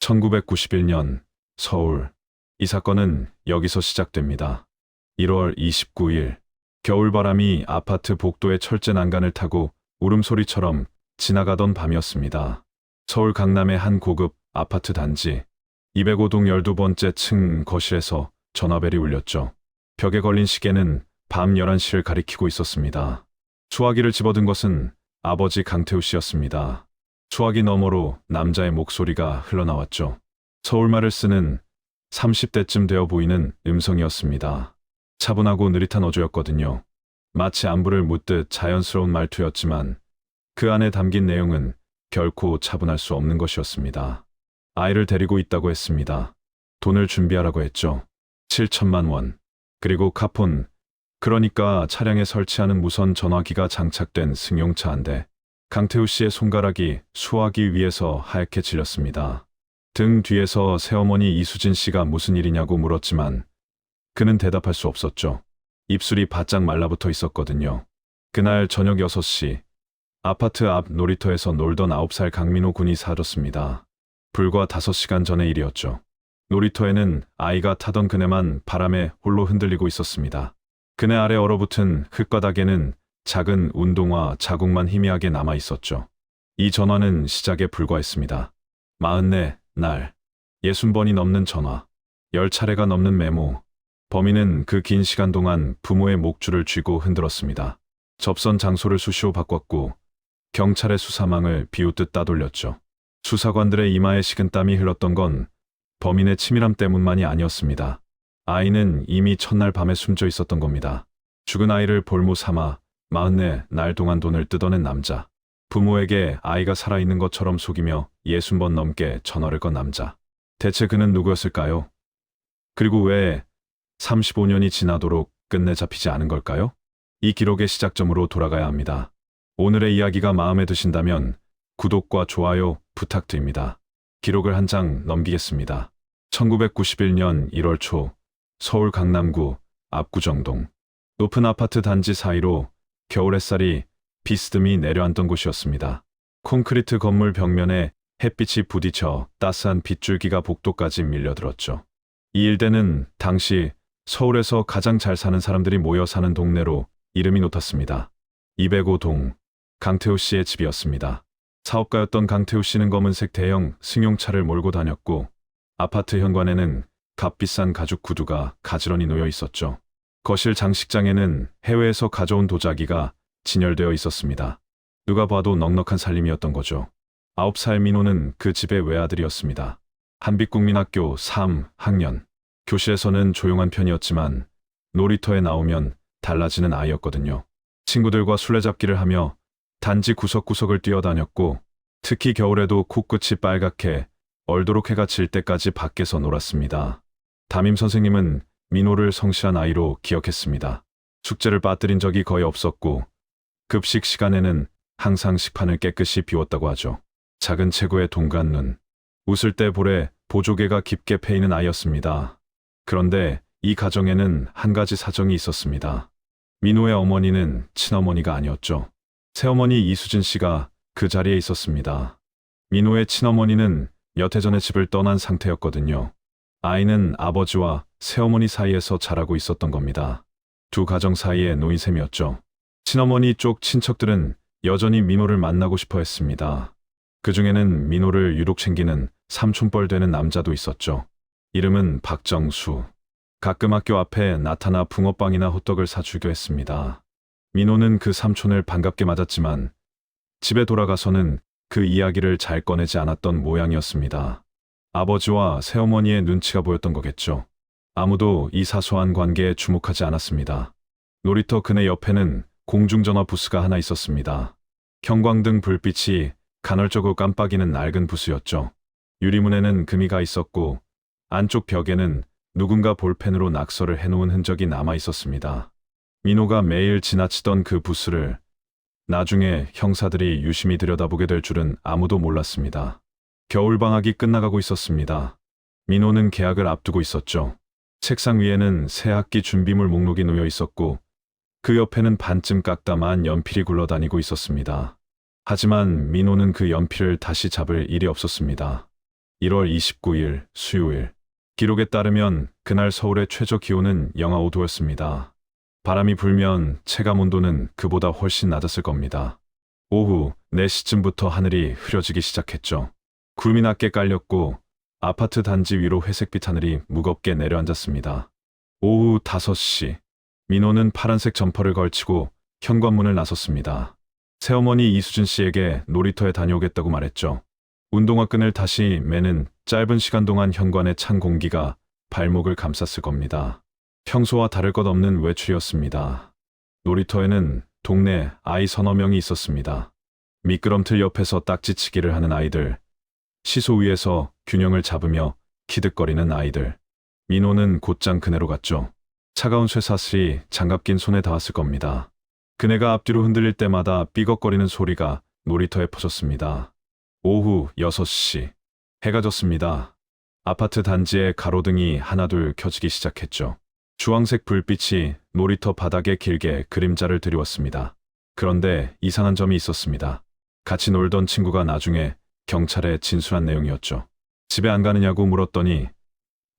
1991년 서울. 이 사건은 여기서 시작됩니다. 1월 29일 겨울바람이 아파트 복도의 철제 난간을 타고 울음소리처럼 지나가던 밤이었습니다. 서울 강남의 한 고급 아파트 단지 205동 12번째 층 거실에서 전화벨이 울렸죠. 벽에 걸린 시계는 밤 11시를 가리키고 있었습니다. 수화기를 집어든 것은 아버지 강태우 씨였습니다. 수화기 너머로 남자의 목소리가 흘러나왔죠. 서울말을 쓰는 30대쯤 되어 보이는 음성이었습니다. 차분하고 느릿한 어조였거든요. 마치 안부를 묻듯 자연스러운 말투였지만 그 안에 담긴 내용은 결코 차분할 수 없는 것이었습니다. 아이를 데리고 있다고 했습니다. 돈을 준비하라고 했죠. 7천만 원. 그리고 카폰, 그러니까 차량에 설치하는 무선 전화기가 장착된 승용차 한 대. 강태우 씨의 손가락이 수화기 위에서 하얗게 질렸습니다. 등 뒤에서 새어머니 이수진 씨가 무슨 일이냐고 물었지만 그는 대답할 수 없었죠. 입술이 바짝 말라붙어 있었거든요. 그날 저녁 6시 아파트 앞 놀이터에서 놀던 9살 강민호 군이 사라졌습니다. 불과 5시간 전의 일이었죠. 놀이터에는 아이가 타던 그네만 바람에 홀로 흔들리고 있었습니다. 그네 아래 얼어붙은 흙바닥에는 작은 운동화 자국만 희미하게 남아 있었죠. 이 전화는 시작에 불과했습니다. 44날, 60번이 넘는 전화, 10차례가 넘는 메모. 범인은 그 긴 시간 동안 부모의 목줄을 쥐고 흔들었습니다. 접선 장소를 수시로 바꿨고 경찰의 수사망을 비웃듯 따돌렸죠. 수사관들의 이마에 식은땀이 흘렀던 건 범인의 치밀함 때문만이 아니었습니다. 아이는 이미 첫날 밤에 숨져 있었던 겁니다. 죽은 아이를 볼모 삼아 44날 동안 돈을 뜯어낸 남자. 부모에게 아이가 살아있는 것처럼 속이며 60번 넘게 전화를 건 남자. 대체 그는 누구였을까요? 그리고 왜 35년이 지나도록 끝내 잡히지 않은 걸까요? 이 기록의 시작점으로 돌아가야 합니다. 오늘의 이야기가 마음에 드신다면 구독과 좋아요 부탁드립니다. 기록을 한 장 넘기겠습니다. 1991년 1월 초 서울 강남구 압구정동 높은 아파트 단지 사이로 겨울 햇살이 비스듬히 내려앉던 곳이었습니다. 콘크리트 건물 벽면에 햇빛이 부딪혀 따스한 빗줄기가 복도까지 밀려들었죠. 이 일대는 당시 서울에서 가장 잘 사는 사람들이 모여 사는 동네로 이름이 높았습니다. 205동 강태우 씨의 집이었습니다. 사업가였던 강태우 씨는 검은색 대형 승용차를 몰고 다녔고 아파트 현관에는 값비싼 가죽 구두가 가지런히 놓여 있었죠. 거실 장식장에는 해외에서 가져온 도자기가 진열되어 있었습니다. 누가 봐도 넉넉한 살림이었던 거죠. 9살 민호는 그 집의 외아들이었습니다. 한빛국민학교 3학년. 교실에서는 조용한 편이었지만 놀이터에 나오면 달라지는 아이였거든요. 친구들과 술래잡기를 하며 단지 구석구석을 뛰어다녔고 특히 겨울에도 코끝이 빨갛게 얼도록 해가 질 때까지 밖에서 놀았습니다. 담임 선생님은 민호를 성실한 아이로 기억했습니다. 숙제를 빠뜨린 적이 거의 없었고 급식 시간에는 항상 식판을 깨끗이 비웠다고 하죠. 작은 체구의 동그란 눈, 웃을 때 볼에 보조개가 깊게 패이는 아이였습니다. 그런데 이 가정에는 한 가지 사정이 있었습니다. 민호의 어머니는 친어머니가 아니었죠. 새어머니 이수진 씨가 그 자리에 있었습니다. 민호의 친어머니는 몇 해 전에 집을 떠난 상태였거든요. 아이는 아버지와 새어머니 사이에서 자라고 있었던 겁니다. 두 가정 사이에 놓인 셈이었죠. 친어머니 쪽 친척들은 여전히 민호를 만나고 싶어 했습니다. 그 중에는 민호를 유독 챙기는 삼촌뻘 되는 남자도 있었죠. 이름은 박정수. 가끔 학교 앞에 나타나 붕어빵이나 호떡을 사주기도 했습니다. 민호는 그 삼촌을 반갑게 맞았지만 집에 돌아가서는 그 이야기를 잘 꺼내지 않았던 모양이었습니다. 아버지와 새어머니의 눈치가 보였던 거겠죠. 아무도 이 사소한 관계에 주목하지 않았습니다. 놀이터 그네 옆에는 공중전화 부스가 하나 있었습니다. 형광등 불빛이 간헐적으로 깜빡이는 낡은 부스였죠. 유리문에는 금이 가 있었고 안쪽 벽에는 누군가 볼펜으로 낙서를 해놓은 흔적이 남아 있었습니다. 민호가 매일 지나치던 그 부스를 나중에 형사들이 유심히 들여다보게 될 줄은 아무도 몰랐습니다. 겨울방학이 끝나가고 있었습니다. 민호는 개학을 앞두고 있었죠. 책상 위에는 새 학기 준비물 목록이 놓여 있었고 그 옆에는 반쯤 깎다만 연필이 굴러다니고 있었습니다. 하지만 민호는 그 연필을 다시 잡을 일이 없었습니다. 1월 29일 수요일. 기록에 따르면 그날 서울의 최저 기온은 영하 5도였습니다. 바람이 불면 체감 온도는 그보다 훨씬 낮았을 겁니다. 오후 4시쯤부터 하늘이 흐려지기 시작했죠. 구름이 낮게 깔렸고 아파트 단지 위로 회색빛 하늘이 무겁게 내려앉았습니다. 오후 5시. 민호는 파란색 점퍼를 걸치고 현관문을 나섰습니다. 새어머니 이수진 씨에게 놀이터에 다녀오겠다고 말했죠. 운동화 끈을 다시 매는 짧은 시간 동안 현관의 찬 공기가 발목을 감쌌을 겁니다. 평소와 다를 것 없는 외출이었습니다. 놀이터에는 동네 아이 서너 명이 있었습니다. 미끄럼틀 옆에서 딱지치기를 하는 아이들, 시소 위에서 균형을 잡으며 키득거리는 아이들. 민호는 곧장 그네로 갔죠. 차가운 쇠사슬이 장갑 낀 손에 닿았을 겁니다. 그네가 앞뒤로 흔들릴 때마다 삐걱거리는 소리가 놀이터에 퍼졌습니다. 오후 6시. 해가 졌습니다. 아파트 단지의 가로등이 하나둘 켜지기 시작했죠. 주황색 불빛이 놀이터 바닥에 길게 그림자를 드리웠습니다. 그런데 이상한 점이 있었습니다. 같이 놀던 친구가 나중에 경찰에 진술한 내용이었죠. 집에 안 가느냐고 물었더니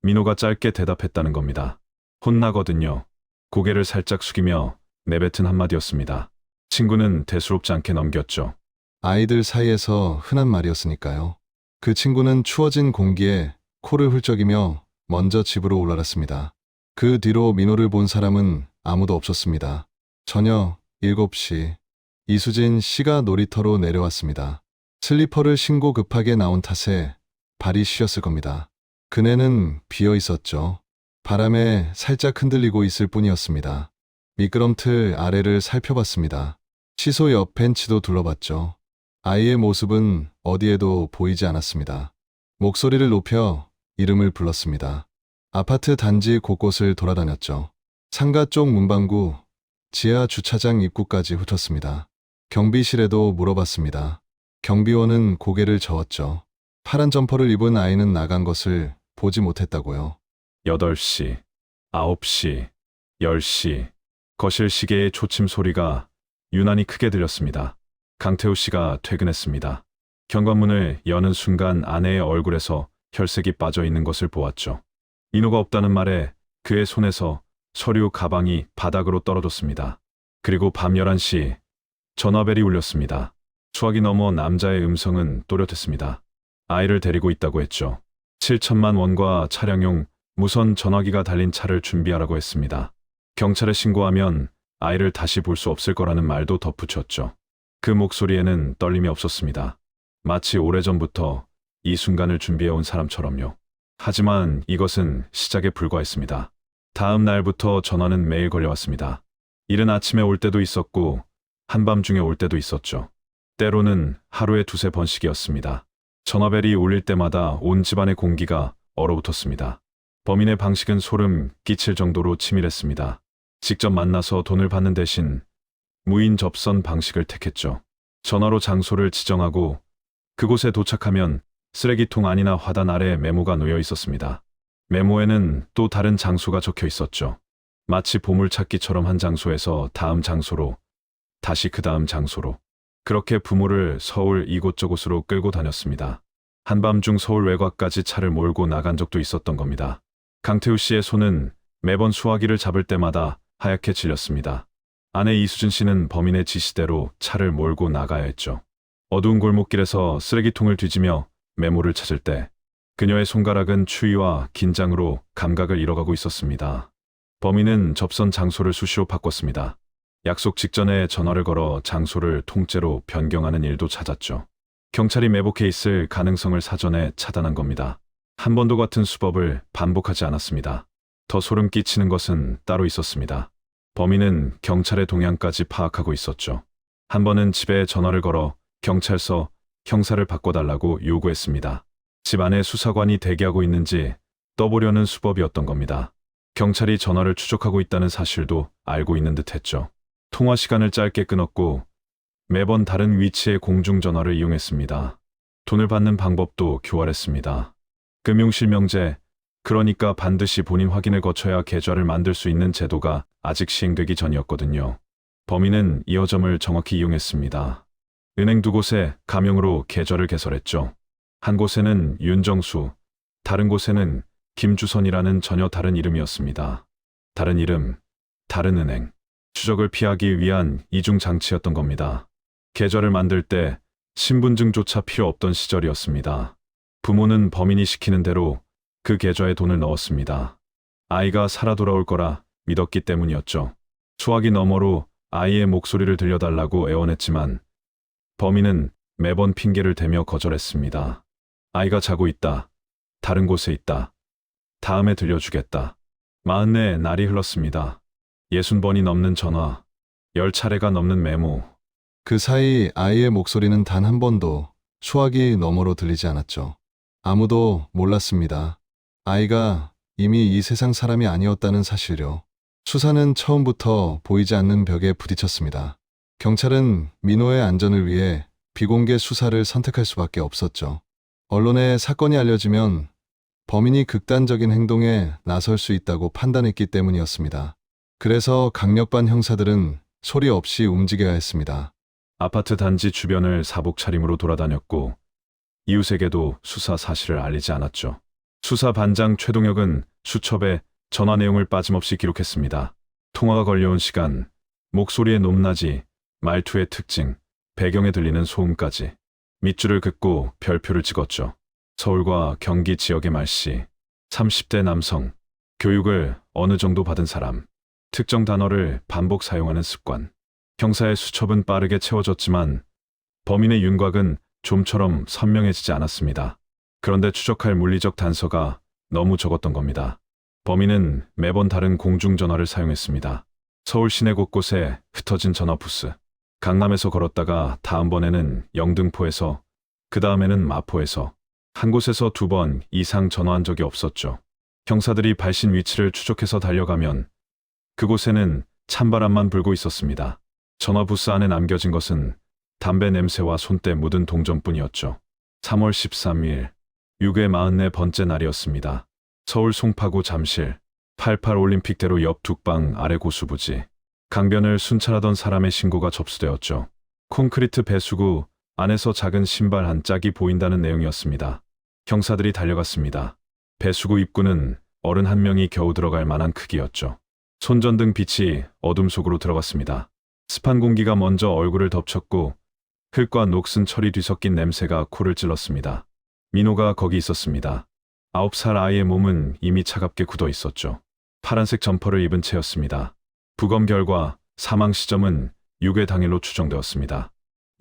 민호가 짧게 대답했다는 겁니다. 혼나거든요. 고개를 살짝 숙이며 내뱉은 한마디였습니다. 친구는 대수롭지 않게 넘겼죠. 아이들 사이에서 흔한 말이었으니까요. 그 친구는 추워진 공기에 코를 훌쩍이며 먼저 집으로 올라갔습니다. 그 뒤로 민호를 본 사람은 아무도 없었습니다. 저녁 7시. 이수진 씨가 놀이터로 내려왔습니다. 슬리퍼를 신고 급하게 나온 탓에 발이 시렸을 겁니다. 그네는 비어 있었죠. 바람에 살짝 흔들리고 있을 뿐이었습니다. 미끄럼틀 아래를 살펴봤습니다. 시소 옆 벤치도 둘러봤죠. 아이의 모습은 어디에도 보이지 않았습니다. 목소리를 높여 이름을 불렀습니다. 아파트 단지 곳곳을 돌아다녔죠. 상가 쪽 문방구, 지하 주차장 입구까지 훑었습니다. 경비실에도 물어봤습니다. 경비원은 고개를 저었죠. 파란 점퍼를 입은 아이는 나간 것을 보지 못했다고요. 8시, 9시, 10시. 거실 시계의 초침 소리가 유난히 크게 들렸습니다. 강태우 씨가 퇴근했습니다. 현관문을 여는 순간 아내의 얼굴에서 혈색이 빠져 있는 것을 보았죠. 민호가 없다는 말에 그의 손에서 서류 가방이 바닥으로 떨어졌습니다. 그리고 밤 11시 전화벨이 울렸습니다. 수화기 넘어 남자의 음성은 또렷했습니다. 아이를 데리고 있다고 했죠. 7천만 원과 차량용 무선 전화기가 달린 차를 준비하라고 했습니다. 경찰에 신고하면 아이를 다시 볼 수 없을 거라는 말도 덧붙였죠. 그 목소리에는 떨림이 없었습니다. 마치 오래전부터 이 순간을 준비해온 사람처럼요. 하지만 이것은 시작에 불과했습니다. 다음 날부터 전화는 매일 걸려왔습니다. 이른 아침에 올 때도 있었고 한밤중에 올 때도 있었죠. 때로는 하루에 2~3번씩이었습니다. 전화벨이 울릴 때마다 온 집안의 공기가 얼어붙었습니다. 범인의 방식은 소름 끼칠 정도로 치밀했습니다. 직접 만나서 돈을 받는 대신 무인 접선 방식을 택했죠. 전화로 장소를 지정하고 그곳에 도착하면 쓰레기통 안이나 화단 아래 메모가 놓여 있었습니다. 메모에는 또 다른 장소가 적혀 있었죠. 마치 보물찾기처럼 한 장소에서 다음 장소로, 다시 그 다음 장소로. 그렇게 부모를 서울 이곳저곳으로 끌고 다녔습니다. 한밤중 서울 외곽까지 차를 몰고 나간 적도 있었던 겁니다. 강태우 씨의 손은 매번 수화기를 잡을 때마다 하얗게 질렸습니다. 아내 이수진 씨는 범인의 지시대로 차를 몰고 나가야 했죠. 어두운 골목길에서 쓰레기통을 뒤지며 메모를 찾을 때 그녀의 손가락은 추위와 긴장으로 감각을 잃어가고 있었습니다. 범인은 접선 장소를 수시로 바꿨습니다. 약속 직전에 전화를 걸어 장소를 통째로 변경하는 일도 찾았죠. 경찰이 매복해 있을 가능성을 사전에 차단한 겁니다. 한 번도 같은 수법을 반복하지 않았습니다. 더 소름 끼치는 것은 따로 있었습니다. 범인은 경찰의 동향까지 파악하고 있었죠. 한 번은 집에 전화를 걸어 경찰서 형사를 바꿔달라고 요구했습니다. 집 안에 수사관이 대기하고 있는지 떠보려는 수법이었던 겁니다. 경찰이 전화를 추적하고 있다는 사실도 알고 있는 듯 했죠. 통화 시간을 짧게 끊었고 매번 다른 위치의 공중전화를 이용했습니다. 돈을 받는 방법도 교활했습니다. 금융실명제, 그러니까 반드시 본인 확인을 거쳐야 계좌를 만들 수 있는 제도가 아직 시행되기 전이었거든요. 범인은 이 허점을 정확히 이용했습니다. 은행 두 곳에 가명으로 계좌를 개설했죠. 한 곳에는 윤정수, 다른 곳에는 김주선이라는 전혀 다른 이름이었습니다. 다른 이름, 다른 은행. 추적을 피하기 위한 이중 장치였던 겁니다. 계좌를 만들 때 신분증조차 필요 없던 시절이었습니다. 부모는 범인이 시키는 대로 그 계좌에 돈을 넣었습니다. 아이가 살아 돌아올 거라 믿었기 때문이었죠. 수화기 너머로 아이의 목소리를 들려달라고 애원했지만 범인은 매번 핑계를 대며 거절했습니다. 아이가 자고 있다. 다른 곳에 있다. 다음에 들려주겠다. 44 날이 흘렀습니다. 60번이 넘는 전화, 10차례가 넘는 메모. 그 사이 아이의 목소리는 단 한 번도 수화기 너머로 들리지 않았죠. 아무도 몰랐습니다. 아이가 이미 이 세상 사람이 아니었다는 사실요. 수사는 처음부터 보이지 않는 벽에 부딪혔습니다. 경찰은 민호의 안전을 위해 비공개 수사를 선택할 수밖에 없었죠. 언론에 사건이 알려지면 범인이 극단적인 행동에 나설 수 있다고 판단했기 때문이었습니다. 그래서 강력반 형사들은 소리 없이 움직여야 했습니다. 아파트 단지 주변을 사복 차림으로 돌아다녔고 이웃에게도 수사 사실을 알리지 않았죠. 수사 반장 최동혁은 수첩에 전화 내용을 빠짐없이 기록했습니다. 통화가 걸려온 시간, 목소리의 높낮이, 말투의 특징, 배경에 들리는 소음까지. 밑줄을 긋고 별표를 찍었죠. 서울과 경기 지역의 말씨, 30대 남성, 교육을 어느 정도 받은 사람, 특정 단어를 반복 사용하는 습관. 형사의 수첩은 빠르게 채워졌지만 범인의 윤곽은 좀처럼 선명해지지 않았습니다. 그런데 추적할 물리적 단서가 너무 적었던 겁니다. 범인은 매번 다른 공중전화를 사용했습니다. 서울 시내 곳곳에 흩어진 전화 부스. 강남에서 걸었다가 다음번에는 영등포에서, 그 다음에는 마포에서, 한 곳에서 2번 이상 전화한 적이 없었죠. 형사들이 발신 위치를 추적해서 달려가면 그곳에는 찬바람만 불고 있었습니다. 전화 부스 안에 남겨진 것은 담배 냄새와 손때 묻은 동전뿐이었죠. 3월 13일, 6회 44번째 날이었습니다. 서울 송파구 잠실, 88 올림픽대로 옆 둑방 아래 고수부지. 강변을 순찰하던 사람의 신고가 접수되었죠. 콘크리트 배수구 안에서 작은 신발 한 짝이 보인다는 내용이었습니다. 형사들이 달려갔습니다. 배수구 입구는 어른 한 명이 겨우 들어갈 만한 크기였죠. 손전등 빛이 어둠 속으로 들어갔습니다. 습한 공기가 먼저 얼굴을 덮쳤고 흙과 녹슨 철이 뒤섞인 냄새가 코를 찔렀습니다. 민호가 거기 있었습니다. 9살 아이의 몸은 이미 차갑게 굳어 있었죠. 파란색 점퍼를 입은 채였습니다. 부검 결과 사망 시점은 6회 당일로 추정되었습니다.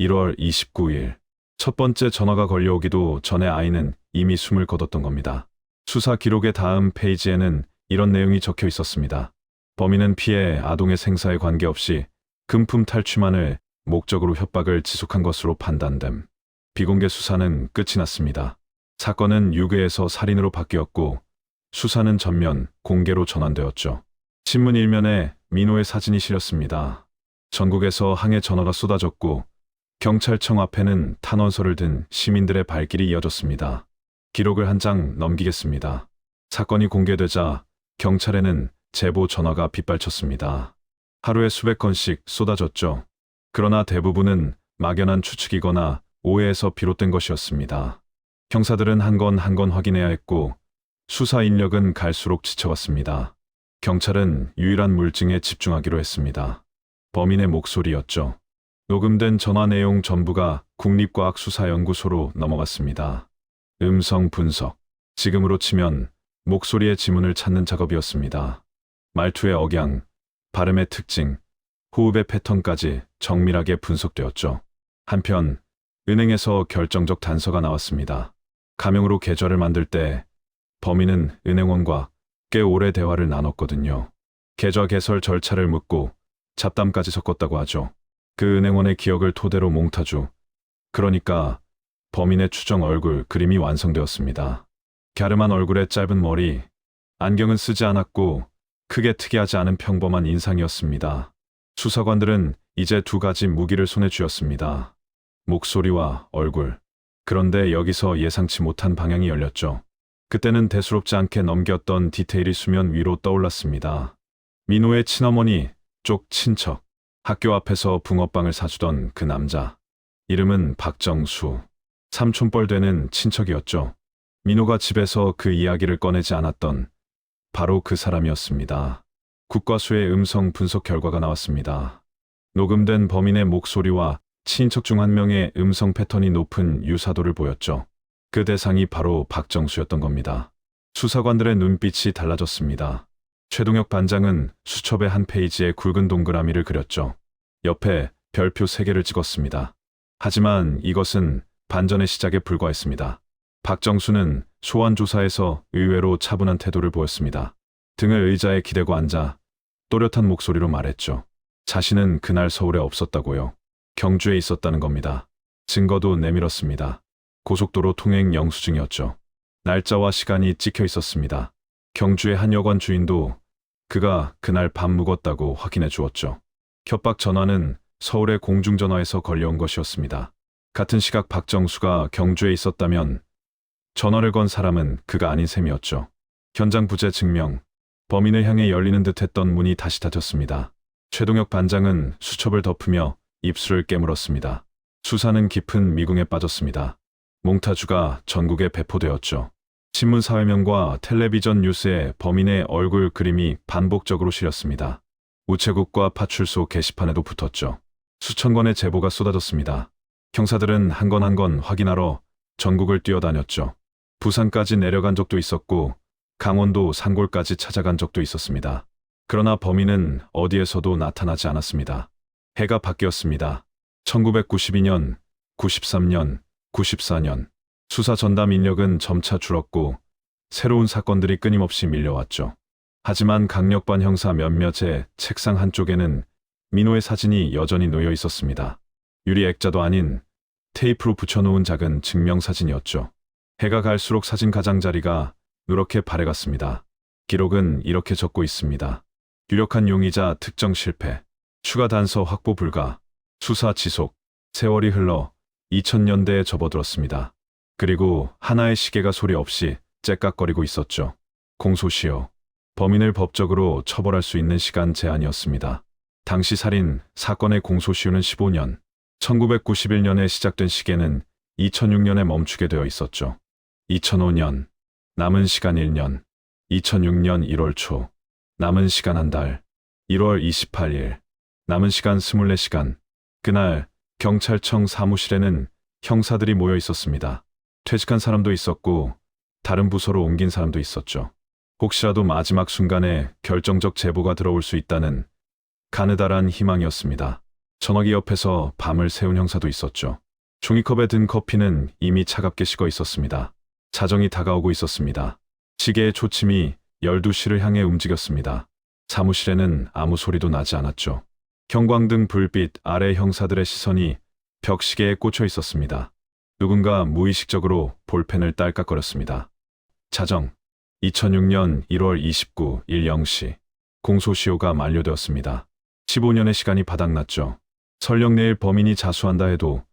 1월 29일. 첫 번째 전화가 걸려오기도 전에 아이는 이미 숨을 거뒀던 겁니다. 수사 기록의 다음 페이지에는 이런 내용이 적혀 있었습니다. 범인은 피해 아동의 생사에 관계없이 금품 탈취만을 목적으로 협박을 지속한 것으로 판단됨. 비공개 수사는 끝이 났습니다. 사건은 유괴에서 살인으로 바뀌었고 수사는 전면 공개로 전환되었죠. 신문 일면에 민호의 사진이 실렸습니다. 전국에서 항해 전화가 쏟아졌고 경찰청 앞에는 탄원서를 든 시민들의 발길이 이어졌습니다. 기록을 한 장 넘기겠습니다. 사건이 공개되자 경찰에는 제보 전화가 빗발쳤습니다. 하루에 수백 건씩 쏟아졌죠. 그러나 대부분은 막연한 추측이거나 오해에서 비롯된 것이었습니다. 형사들은 한 건 한 건 확인해야 했고 수사 인력은 갈수록 지쳐갔습니다. 경찰은 유일한 물증에 집중하기로 했습니다. 범인의 목소리였죠. 녹음된 전화 내용 전부가 국립과학수사연구소로 넘어갔습니다. 음성 분석. 지금으로 치면 목소리의 지문을 찾는 작업이었습니다. 말투의 억양, 발음의 특징, 호흡의 패턴까지 정밀하게 분석되었죠. 한편 은행에서 결정적 단서가 나왔습니다. 가명으로 계좌를 만들 때 범인은 은행원과 꽤 오래 대화를 나눴거든요. 계좌 개설 절차를 묻고 잡담까지 섞었다고 하죠. 그 은행원의 기억을 토대로 몽타주. 그러니까 범인의 추정 얼굴 그림이 완성되었습니다. 갸름한 얼굴에 짧은 머리, 안경은 쓰지 않았고 크게 특이하지 않은 평범한 인상이었습니다. 수사관들은 이제 2가지 무기를 손에 쥐었습니다. 목소리와 얼굴. 그런데 여기서 예상치 못한 방향이 열렸죠. 그때는 대수롭지 않게 넘겼던 디테일이 수면 위로 떠올랐습니다. 민호의 친어머니 쪽 친척, 학교 앞에서 붕어빵을 사주던 그 남자. 이름은 박정수. 삼촌뻘 되는 친척이었죠. 민호가 집에서 그 이야기를 꺼내지 않았던 바로 그 사람이었습니다. 국과수의 음성 분석 결과가 나왔습니다. 녹음된 범인의 목소리와 친인척 중 한 명의 음성 패턴이 높은 유사도를 보였죠. 그 대상이 바로 박정수였던 겁니다. 수사관들의 눈빛이 달라졌습니다. 최동혁 반장은 수첩의 한 페이지에 굵은 동그라미를 그렸죠. 옆에 별표 3개를 찍었습니다. 하지만 이것은 반전의 시작에 불과했습니다. 박정수는 소환 조사에서 의외로 차분한 태도를 보였습니다. 등을 의자에 기대고 앉아 또렷한 목소리로 말했죠. 자신은 그날 서울에 없었다고요. 경주에 있었다는 겁니다. 증거도 내밀었습니다. 고속도로 통행 영수증이었죠. 날짜와 시간이 찍혀 있었습니다. 경주의 한 여관 주인도 그가 그날 밥 묵었다고 확인해 주었죠. 협박 전화는 서울의 공중전화에서 걸려온 것이었습니다. 같은 시각 박정수가 경주에 있었다면 전화를 건 사람은 그가 아닌 셈이었죠. 현장 부재 증명, 범인을 향해 열리는 듯했던 문이 다시 닫혔습니다. 최동혁 반장은 수첩을 덮으며 입술을 깨물었습니다. 수사는 깊은 미궁에 빠졌습니다. 몽타주가 전국에 배포되었죠. 신문 사회면과 텔레비전 뉴스에 범인의 얼굴 그림이 반복적으로 실렸습니다. 우체국과 파출소 게시판에도 붙었죠. 수천 건의 제보가 쏟아졌습니다. 형사들은 한 건 한 건 확인하러 전국을 뛰어다녔죠. 부산까지 내려간 적도 있었고 강원도 산골까지 찾아간 적도 있었습니다. 그러나 범인은 어디에서도 나타나지 않았습니다. 해가 바뀌었습니다. 1992년, 93년, 94년. 수사 전담 인력은 점차 줄었고 새로운 사건들이 끊임없이 밀려왔죠. 하지만 강력반 형사 몇몇의 책상 한쪽에는 민호의 사진이 여전히 놓여 있었습니다. 유리 액자도 아닌 테이프로 붙여놓은 작은 증명사진이었죠. 해가 갈수록 사진 가장자리가 누렇게 바래갔습니다. 기록은 이렇게 적고 있습니다. 유력한 용의자 특정 실패, 추가 단서 확보 불가, 수사 지속, 세월이 흘러 2000년대에 접어들었습니다. 그리고 하나의 시계가 소리 없이 째깍거리고 있었죠. 공소시효. 범인을 법적으로 처벌할 수 있는 시간 제한이었습니다. 당시 살인 사건의 공소시효는 15년, 1991년에 시작된 시계는 2006년에 멈추게 되어 있었죠. 2005년, 남은 시간 1년, 2006년 1월 초, 남은 시간 한 달, 1월 28일, 남은 시간 24시간. 그날 경찰청 사무실에는 형사들이 모여 있었습니다. 퇴직한 사람도 있었고 다른 부서로 옮긴 사람도 있었죠. 혹시라도 마지막 순간에 결정적 제보가 들어올 수 있다는 가느다란 희망이었습니다. 전화기 옆에서 밤을 새운 형사도 있었죠. 종이컵에 든 커피는 이미 차갑게 식어 있었습니다. 자정이 다가오고 있었습니다. 시계의 초침이 12시를 향해 움직였습니다. 사무실에는 아무 소리도 나지 않았죠. 형광등 불빛 아래 형사들의 시선이 벽시계에 꽂혀 있었습니다. 누군가 무의식적으로 볼펜을 딸깍거렸습니다. 자정. 2006년 1월 29일 0시. 공소시효가 만료되었습니다. 15년의 시간이 바닥났죠. 설령 내일 범인이 자수한다 해도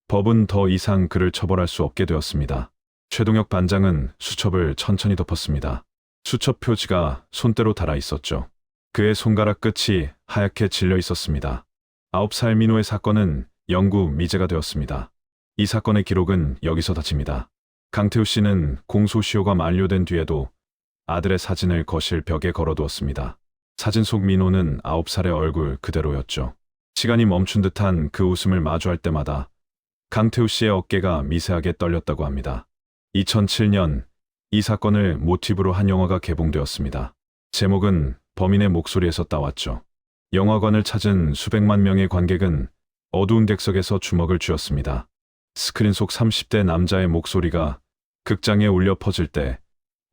법은 더 이상 그를 처벌할 수 없게 되었습니다. 최동혁 반장은 수첩을 천천히 덮었습니다. 수첩 표지가 손때로 달아 있었죠. 그의 손가락 끝이 하얗게 질려 있었습니다. 9살 민호의 사건은 영구 미제가 되었습니다. 이 사건의 기록은 여기서 닫힙니다. 강태우 씨는 공소시효가 만료된 뒤에도 아들의 사진을 거실 벽에 걸어두었습니다. 사진 속 민호는 9살의 얼굴 그대로였죠. 시간이 멈춘 듯한 그 웃음을 마주할 때마다 강태우 씨의 어깨가 미세하게 떨렸다고 합니다. 2007년 이 사건을 모티브로 한 영화가 개봉되었습니다. 제목은 범인의 목소리에서 따왔죠. 영화관을 찾은 수백만 명의 관객은 어두운 객석에서 주먹을 쥐었습니다. 스크린 속 30대 남자의 목소리가 극장에 울려 퍼질 때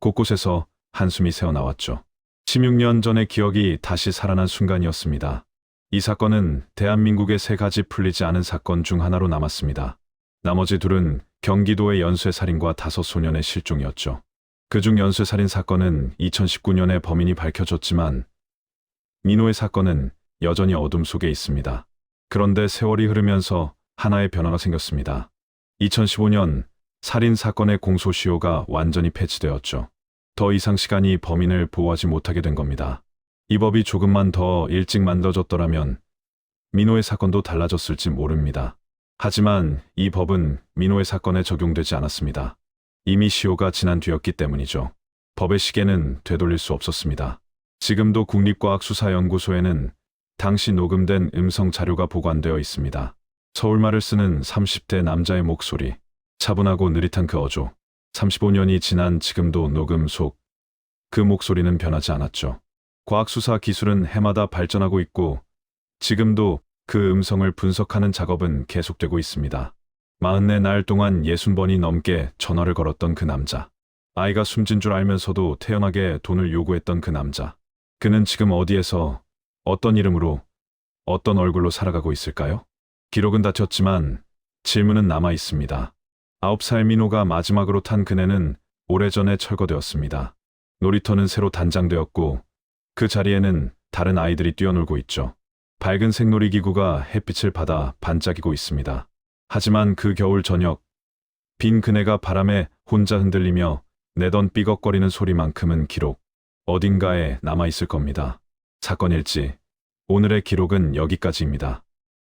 곳곳에서 한숨이 새어나왔죠. 16년 전의 기억이 다시 살아난 순간이었습니다. 이 사건은 대한민국의 3가지 풀리지 않은 사건 중 하나로 남았습니다. 나머지 둘은 경기도의 연쇄살인과 5소년의 실종이었죠. 그중 연쇄살인 사건은 2019년에 범인이 밝혀졌지만 민호의 사건은 여전히 어둠 속에 있습니다. 그런데 세월이 흐르면서 하나의 변화가 생겼습니다. 2015년 살인 사건의 공소시효가 완전히 폐지되었죠. 더 이상 시간이 범인을 보호하지 못하게 된 겁니다. 이 법이 조금만 더 일찍 만들어졌더라면 민호의 사건도 달라졌을지 모릅니다. 하지만 이 법은 민호의 사건에 적용되지 않았습니다. 이미 시효가 지난 뒤였기 때문이죠. 법의 시계는 되돌릴 수 없었습니다. 지금도 국립과학수사연구소에는 당시 녹음된 음성 자료가 보관되어 있습니다. 서울말을 쓰는 30대 남자의 목소리, 차분하고 느릿한 그 어조. 35년이 지난 지금도 녹음 속 그 목소리는 변하지 않았죠. 과학수사 기술은 해마다 발전하고 있고 지금도 그 음성을 분석하는 작업은 계속되고 있습니다. 44날 동안 60번이 넘게 전화를 걸었던 그 남자. 아이가 숨진 줄 알면서도 태연하게 돈을 요구했던 그 남자. 그는 지금 어디에서, 어떤 이름으로, 어떤 얼굴로 살아가고 있을까요? 기록은 닫혔지만 질문은 남아 있습니다. 9살 민호가 마지막으로 탄 그네는 오래전에 철거되었습니다. 놀이터는 새로 단장되었고 그 자리에는 다른 아이들이 뛰어놀고 있죠. 밝은 색놀이기구가 햇빛을 받아 반짝이고 있습니다. 하지만 그 겨울 저녁, 빈 그네가 바람에 혼자 흔들리며 내던 삐걱거리는 소리만큼은 기록, 어딘가에 남아있을 겁니다. 사건 일지, 오늘의 기록은 여기까지입니다.